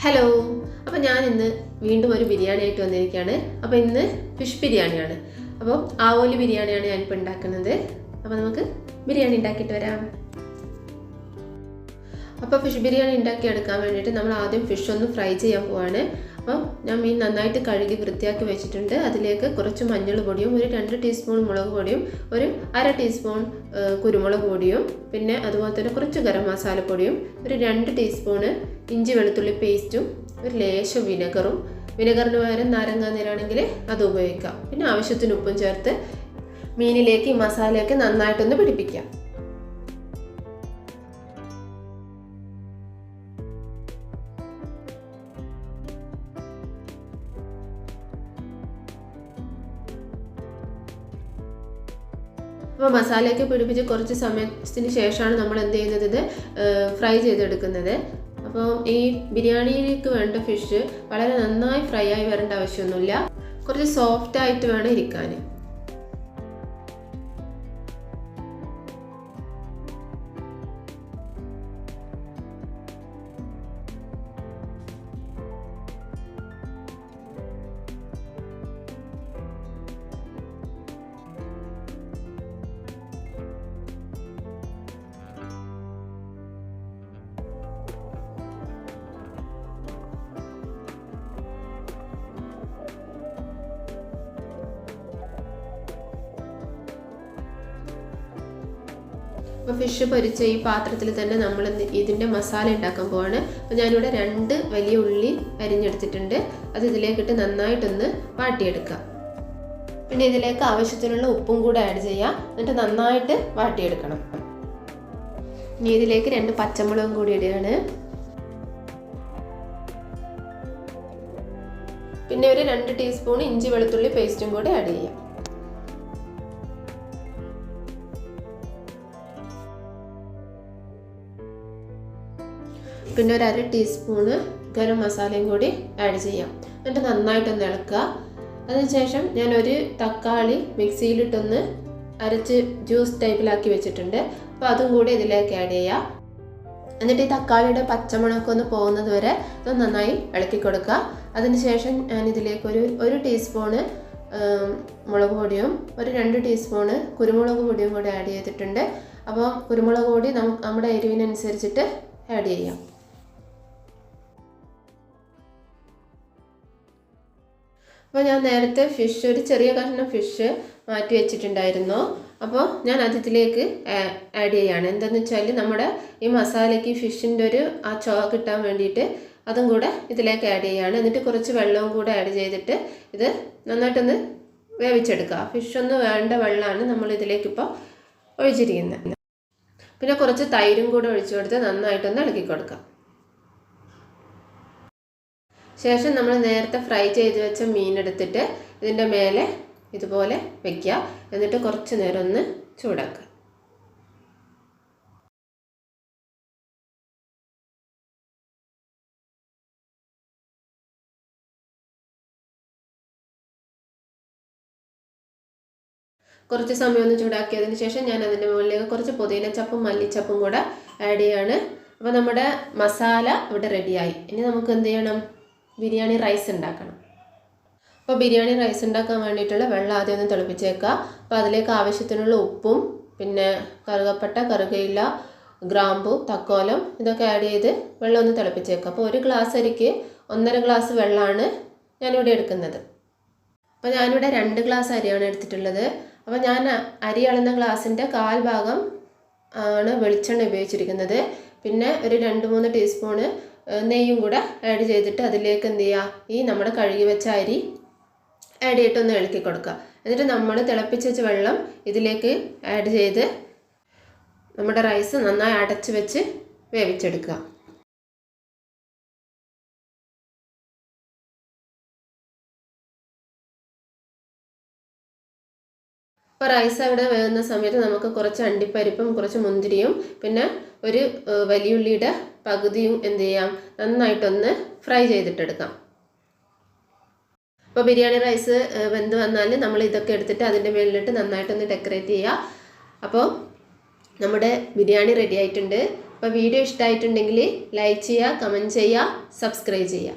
Hello, അപ്പോൾ ഞാൻ ഇന്ന് വീണ്ടും ഒരു ബിരിയാണി ആയിട്ട് വന്നിരിക്കുകയാണ്. അപ്പോൾ ഇന്ന് ഫിഷ് ബിരിയാണിയാണ്. അപ്പോൾ ആവോലി ബിരിയാണിയാണ് ഞാനിപ്പോൾ ഉണ്ടാക്കുന്നത്. അപ്പോൾ നമുക്ക് ബിരിയാണി ഉണ്ടാക്കിയിട്ട് വരാം. അപ്പോൾ ഫിഷ് ബിരിയാണി ഉണ്ടാക്കിയെടുക്കാൻ വേണ്ടിയിട്ട് നമ്മൾ ആദ്യം ഫിഷ് ഒന്ന് ഫ്രൈ ചെയ്യാൻ പോവാണ്. അപ്പോൾ ഞാൻ മീൻ നന്നായിട്ട് കഴുകി വൃത്തിയാക്കി വെച്ചിട്ടുണ്ട്. അതിലേക്ക് കുറച്ച് മഞ്ഞൾ പൊടിയും ഒരു 2 ടീസ്പൂൺ മുളക് പൊടിയും ഒരു 1/2 ടീസ്പൂൺ കുരുമുളക് പൊടിയും പിന്നെ അതുപോലെ തന്നെ കുറച്ച് ഗരം മസാലപ്പൊടിയും ഒരു 2 ടീസ്പൂണ് ഇഞ്ചി വെളുത്തുള്ളി പേസ്റ്റും ഒരു ലേശം വിനെഗറിന് പകരം നാരങ്ങാ നീരാണെങ്കിൽ അത് ഉപയോഗിക്കാം. പിന്നെ ആവശ്യത്തിന് ഉപ്പും ചേർത്ത് മീനിലേക്ക് ഈ മസാലയൊക്കെ നന്നായിട്ടൊന്ന് പിടിപ്പിക്കാം. അപ്പോൾ മസാലയൊക്കെ പിടിപ്പിച്ച് കുറച്ച് സമയത്തിന് ശേഷമാണ് നമ്മൾ എന്ത് ചെയ്യുന്നത്, ഇത് ഫ്രൈ ചെയ്തെടുക്കുന്നത്. അപ്പോൾ ഈ ബിരിയാണിയിലേക്ക് വേണ്ട ഫിഷ് വളരെ നന്നായി ഫ്രൈ ആയി വരേണ്ട ആവശ്യമൊന്നുമില്ല, കുറച്ച് സോഫ്റ്റ് ആയിട്ട് വേണം ഇരിക്കാൻ. അപ്പോൾ ഫിഷ് പൊരിച്ച ഈ പാത്രത്തിൽ തന്നെ നമ്മൾ ഇതിൻ്റെ മസാല ഉണ്ടാക്കാൻ പോവാണ്. അപ്പോൾ ഞാനിവിടെ 2 വലിയ ഉള്ളി അരിഞ്ഞെടുത്തിട്ടുണ്ട്. അത് ഇതിലേക്കിട്ട് നന്നായിട്ടൊന്ന് വാട്ടിയെടുക്കാം. പിന്നെ ഇതിലേക്ക് ആവശ്യത്തിനുള്ള ഉപ്പും കൂടെ ആഡ് ചെയ്യാം. എന്നിട്ട് നന്നായിട്ട് വാട്ടിയെടുക്കണം. ഇനി ഇതിലേക്ക് 2 പച്ചമുളകും കൂടി ഇടുകയാണ്. പിന്നെ ഒരു 2 ടീസ്പൂൺ ഇഞ്ചി വെളുത്തുള്ളി പേസ്റ്റും കൂടി ആഡ് ചെയ്യാം. പിന്നെ ഒരു 1/2 ടീസ്പൂണ് ഗരം മസാലയും കൂടി ആഡ് ചെയ്യാം. എന്നിട്ട് നന്നായിട്ടൊന്ന് ഇളക്കുക. അതിനുശേഷം ഞാനൊരു തക്കാളി മിക്സിയിലിട്ടൊന്ന് അരച്ച് ജ്യൂസ് ടൈപ്പിലാക്കി വെച്ചിട്ടുണ്ട്. അപ്പോൾ അതും കൂടി ഇതിലേക്ക് ആഡ് ചെയ്യാം. എന്നിട്ട് ഈ തക്കാളിയുടെ പച്ചമണമൊക്കെ ഒന്ന് പോകുന്നത് വരെ ഇത് നന്നായി ഇളക്കി കൊടുക്കുക. അതിനുശേഷം ഞാനിതിലേക്ക് ഒരു ടീസ്പൂണ് മുളക് പൊടിയും ഒരു 2 ടീസ്പൂണ് കുരുമുളക് പൊടിയും കൂടി ആഡ് ചെയ്തിട്ടുണ്ട്. അപ്പോൾ കുരുമുളക് പൊടി നമ്മുടെ എരിവിനനുസരിച്ചിട്ട് ആഡ് ചെയ്യാം. അപ്പോൾ ഞാൻ നേരത്തെ ഒരു ചെറിയ കഷ്ണം ഫിഷ് മാറ്റി വെച്ചിട്ടുണ്ടായിരുന്നു. അപ്പോൾ ഞാൻ അതിലേക്ക് ആഡ് ചെയ്യുകയാണ്. എന്താണെന്ന് വെച്ചാൽ നമ്മുടെ ഈ മസാലയ്ക്ക് ഫിഷിൻ്റെ ആ ചുവ കിട്ടാൻ വേണ്ടിയിട്ട് അതും കൂടെ ഇതിലേക്ക് ആഡ് ചെയ്യുകയാണ്. എന്നിട്ട് കുറച്ച് വെള്ളവും കൂടെ ആഡ് ചെയ്തിട്ട് ഇത് നന്നായിട്ടൊന്ന് വേവിച്ചെടുക്കുക. ഫിഷൊന്ന് വേണ്ട വെള്ളമാണ് നമ്മൾ ഇതിലേക്കിപ്പോൾ ഒഴിച്ചിരിക്കുന്നത്. പിന്നെ കുറച്ച് തൈരും കൂടെ ഒഴിച്ചു കൊടുത്ത് നന്നായിട്ടൊന്ന് ഇളക്കി കൊടുക്കാം. ശേഷം നമ്മൾ നേരത്തെ ഫ്രൈ ചെയ്ത് വെച്ച മീൻ എടുത്തിട്ട് ഇതിൻ്റെ മേലെ ഇതുപോലെ വെക്കുക. എന്നിട്ട് കുറച്ച് നേരം ഒന്ന് ചൂടാക്കുക. കുറച്ച് സമയം ഒന്ന് ചൂടാക്കിയതിന് ശേഷം ഞാൻ അതിൻ്റെ മുകളിലേക്ക് കുറച്ച് പുതിനച്ചപ്പും മല്ലിച്ചപ്പും കൂടെ ആഡ് ചെയ്യാണ്. അപ്പോൾ നമ്മുടെ മസാല ഇവിടെ റെഡിയായി. ഇനി നമുക്ക് എന്ത് ചെയ്യണം, ബിരിയാണി റൈസ് ഉണ്ടാക്കണം. അപ്പോൾ ബിരിയാണി റൈസ് ഉണ്ടാക്കാൻ വേണ്ടിയിട്ടുള്ള വെള്ളം ആദ്യം ഒന്ന് തിളപ്പിച്ചേക്കുക. അപ്പോൾ അതിലേക്ക് ആവശ്യത്തിനുള്ള ഉപ്പും പിന്നെ കറുകപ്പട്ട, കറുകയില, ഗ്രാമ്പു, തക്കോലം ഇതൊക്കെ ആഡ് ചെയ്ത് വെള്ളം ഒന്ന് തിളപ്പിച്ചേക്കുക. അപ്പോൾ 1 ഗ്ലാസ് അരിക്ക് 1.5 ഗ്ലാസ് വെള്ളമാണ് ഞാനിവിടെ എടുക്കുന്നത്. അപ്പോൾ ഞാനിവിടെ 2 ഗ്ലാസ് അരിയാണ് എടുത്തിട്ടുള്ളത്. അപ്പോൾ ഞാൻ അരി അളന്ന ഗ്ലാസിൻ്റെ 1/4 ഭാഗം ആണ് വെളിച്ചെണ്ണ ഉപയോഗിച്ചിരിക്കുന്നത്. പിന്നെ ഒരു 2-3 ടീസ്പൂണ് നെയ്യും കൂടെ ആഡ് ചെയ്തിട്ട് അതിലേക്ക് എന്ത് ചെയ്യുക, ഈ നമ്മുടെ കഴുകി വെച്ച അരി ആഡ് ചെയ്തിട്ടൊന്ന് ഇളക്കി കൊടുക്കുക. എന്നിട്ട് നമ്മൾ തിളപ്പിച്ച് വെച്ച വെള്ളം ഇതിലേക്ക് ആഡ് ചെയ്ത് നമ്മുടെ റൈസ് നന്നായി അടച്ച് വെച്ച് വേവിച്ചെടുക്കുക. അപ്പോൾ റൈസ് അവിടെ വേകുന്ന സമയത്ത് നമുക്ക് കുറച്ച് അണ്ടിപ്പരിപ്പും കുറച്ച് മുന്തിരിയും പിന്നെ ഒരു വലിയുള്ളിയുടെ പകുതിയും എന്ത് ചെയ്യാം, നന്നായിട്ടൊന്ന് ഫ്രൈ ചെയ്തിട്ടെടുക്കാം. അപ്പോൾ ബിരിയാണി റൈസ് വെന്ത് വന്നാൽ നമ്മൾ ഇതൊക്കെ എടുത്തിട്ട് അതിൻ്റെ മേലിലിട്ട് നന്നായിട്ടൊന്ന് ഡെക്കറേറ്റ് ചെയ്യുക. അപ്പോൾ നമ്മുടെ ബിരിയാണി റെഡി ആയിട്ടുണ്ട്. അപ്പോൾ വീഡിയോ ഇഷ്ടമായിട്ടുണ്ടെങ്കിൽ ലൈക്ക് ചെയ്യുക, കമൻറ്റ് ചെയ്യുക, സബ്സ്ക്രൈബ് ചെയ്യുക.